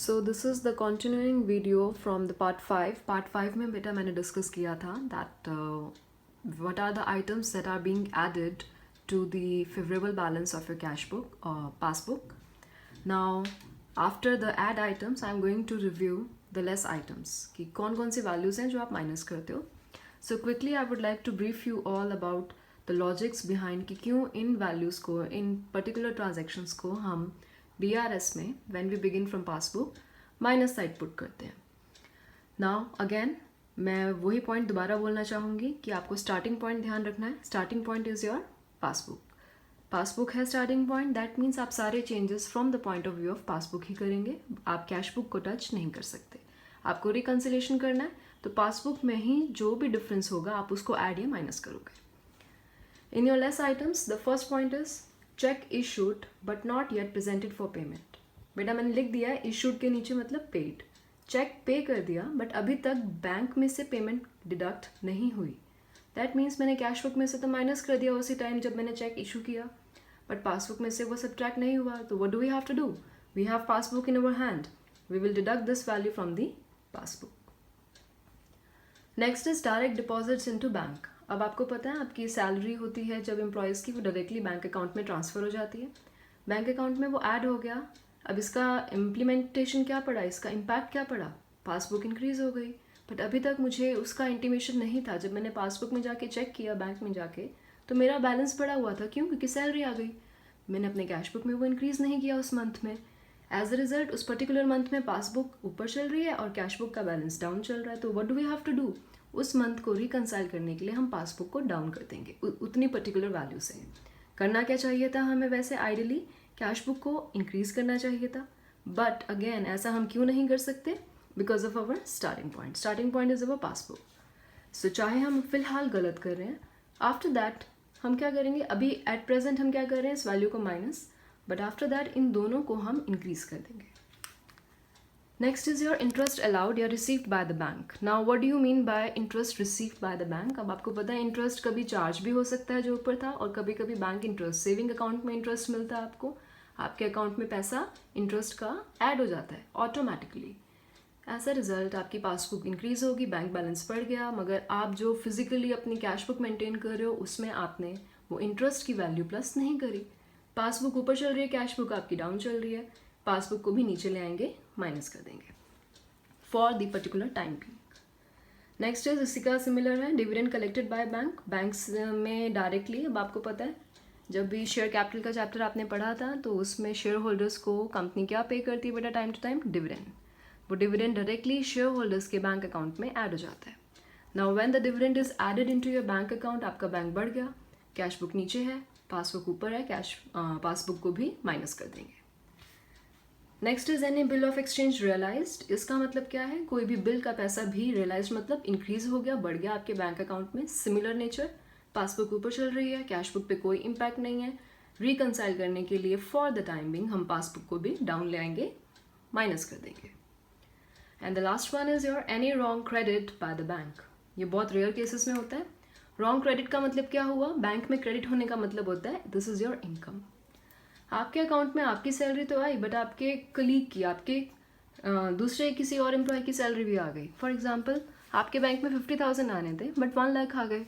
So this is the continuing video from the part 5. Part 5 में बेटा मैंने discuss किया था that what are the items that are being added to the favorable balance of your cash book or passbook. Now after the add items I am going to review the less items कि कौन कौन सी values हैं जो आप minus करते हो. So quickly I would like to brief you all about the logics behind कि क्यों इन values को इन particular transactions को हम BRS में when we begin from passbook minus side put करते हैं. नाउ अगेन मैं वही पॉइंट दोबारा बोलना चाहूँगी कि आपको स्टार्टिंग पॉइंट ध्यान रखना है. Starting point is your passbook. Passbook है स्टार्टिंग पॉइंट. दैट मीन्स आप सारे changes from the point of view of passbook ही करेंगे. आप कैश बुक को टच नहीं कर सकते. आपको रिकन्सिलेशन करना है तो पासबुक में ही जो भी डिफरेंस होगा आप उसको ऐड या माइनस करोगे. In your less items the first point is check issued but not yet presented for payment. बेटा मैंने लिख दिया है इशूड के नीचे मतलब पेड. चेक पे कर दिया बट अभी तक बैंक में से पेमेंट डिडक्ट नहीं हुई. दैट मीन्स मैंने कैश बुक में से तो माइनस कर दिया उसी टाइम जब मैंने चेक इशू किया, बट पासबुक में से वो सब्ट्रैक्ट नहीं हुआ. तो what do we have to do? We have passbook in our hand. We will deduct this value from the passbook. Next is direct deposits into bank. अब आपको पता है आपकी सैलरी होती है जब एम्प्लॉयज़ की, वो डायरेक्टली बैंक अकाउंट में ट्रांसफ़र हो जाती है. बैंक अकाउंट में वो ऐड हो गया. अब इसका इम्प्लीमेंटेशन क्या पड़ा, इसका इम्पैक्ट क्या पड़ा? पासबुक इंक्रीज़ हो गई. बट अभी तक मुझे उसका इंटीमेशन नहीं था. जब मैंने पासबुक में जाके चेक किया बैंक में जाके तो मेरा बैलेंस बढ़ा हुआ था. क्यों? क्योंकि सैलरी आ गई. मैंने अपने कैश बुक में वो इंक्रीज़ नहीं किया उस मंथ में. एज अ रिजल्ट उस पर्टिकुलर मंथ में पासबुक ऊपर चल रही है और कैश बुक का बैलेंस डाउन चल रहा है. तो what do we have to do? उस मंथ को रिकनसाइल करने के लिए हम पासबुक को डाउन कर देंगे उतनी पर्टिकुलर वैल्यू से. करना क्या चाहिए था हमें? वैसे आइडियली कैश बुक को इंक्रीज़ करना चाहिए था, बट अगेन ऐसा हम क्यों नहीं कर सकते? Because of our starting point. Starting point is our passbook. So चाहे हम फिलहाल गलत कर रहे हैं, आफ्टर दैट हम क्या करेंगे? अभी एट प्रेजेंट हम क्या कर रहे हैं? इस वैल्यू को माइनस, बट आफ्टर दैट इन दोनों को हम इंक्रीज़ कर देंगे. Next is your interest allowed या received by the bank. Now what do you mean by interest received by the bank? अब आपको पता है इंटरेस्ट कभी चार्ज भी हो सकता है जो ऊपर था, और कभी कभी बैंक इंटरेस्ट, सेविंग अकाउंट में इंटरेस्ट मिलता है आपको, आपके अकाउंट में पैसा इंटरेस्ट का ऐड हो जाता है ऑटोमेटिकली. एज अ रिजल्ट आपकी पासबुक इंक्रीज़ होगी, बैंक बैलेंस बढ़ गया, मगर आप जो फिजिकली अपनी कैश बुक मेंटेन कर रहे हो उसमें आपने वो इंटरेस्ट की वैल्यू प्लस नहीं करी. पासबुक ऊपर चल रही है, कैश बुक आपकी डाउन चल रही है. पासबुक को भी नीचे ले आएंगे, माइनस कर देंगे फॉर द पर्टिकुलर टाइम भी. नेक्स्ट इज इसी का सिमिलर है dividend collected by bank. Banks में डायरेक्टली, अब आपको पता है जब भी शेयर कैपिटल का चैप्टर आपने पढ़ा था तो उसमें शेयर होल्डर्स को कंपनी क्या पे करती है बेटा? Time to time dividend. वो डिविडेंड डायरेक्टली शेयर होल्डर्स के बैंक अकाउंट में ऐड हो जाता है. Now when the dividend is added into your bank account, आपका बैंक बढ़ गया, कैश बुक नीचे है, पासबुक ऊपर है, पासबुक को भी माइनस कर देंगे. Next is any bill of exchange realized. इसका मतलब क्या है? कोई भी बिल का पैसा भी रियलाइज मतलब इंक्रीज हो गया, बढ़ गया आपके बैंक अकाउंट में. सिमिलर नेचर, पासबुक ऊपर चल रही है, कैश बुक पे कोई इम्पैक्ट नहीं है. रिकनसाइल करने के लिए फॉर द टाइम बिंग हम पासबुक को भी डाउन ले आएंगे, माइनस कर देंगे. And the last one is your any wrong credit by the bank. ये बहुत रेयर केसेस में होता है. रॉन्ग क्रेडिट का मतलब क्या हुआ? बैंक में क्रेडिट होने का मतलब होता है दिस इज योर इनकम. आपके अकाउंट में आपकी सैलरी तो आई, बट आपके कलीग की, आपके दूसरे किसी और एम्प्लॉय की सैलरी भी आ गई. फॉर एग्जांपल आपके बैंक में 50,000 आने थे बट 1 लाख आ गए.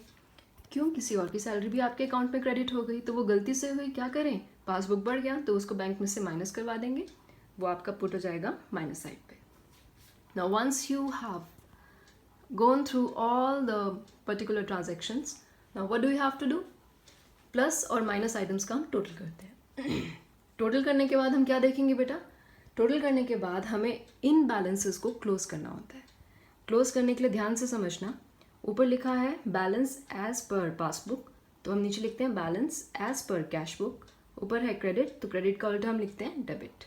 क्यों? किसी और की सैलरी भी आपके अकाउंट में क्रेडिट हो गई. तो वो गलती से हुई, क्या करें? पासबुक बढ़ गया तो उसको बैंक में से माइनस करवा देंगे, वो आपका पुट हो जाएगा माइनस साइड पे. Now once you have gone through all the particular transactions, now what do you have to do? Plus और माइनस आइटम्स का हम टोटल करते हैं. टोटल करने के बाद हम क्या देखेंगे बेटा? टोटल करने के बाद हमें इन बैलेंसेस को क्लोज करना होता है. क्लोज करने के लिए ध्यान से समझना, ऊपर लिखा है बैलेंस एज पर पासबुक, तो हम नीचे लिखते हैं balance as per cash book. ऊपर है क्रेडिट, तो क्रेडिट का उल्टा हम लिखते हैं डेबिट.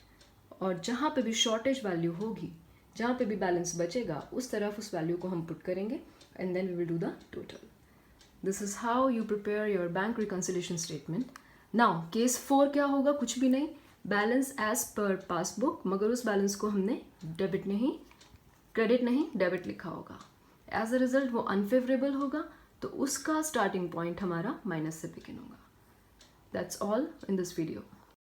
और जहाँ पे भी शॉर्टेज वैल्यू होगी, जहाँ पे भी बैलेंस बचेगा, उस तरफ उस वैल्यू को हम पुट करेंगे and then we will do the total. This is how you prepare your bank reconciliation statement. Now case 4 क्या होगा? कुछ भी नहीं, बैलेंस एज पर पासबुक, मगर उस बैलेंस को हमने डेबिट नहीं, क्रेडिट नहीं, डेबिट लिखा होगा. एज अ रिजल्ट वो अनफेवरेबल होगा, तो उसका स्टार्टिंग पॉइंट हमारा माइनस से बिगिन होगा. That's all in this video.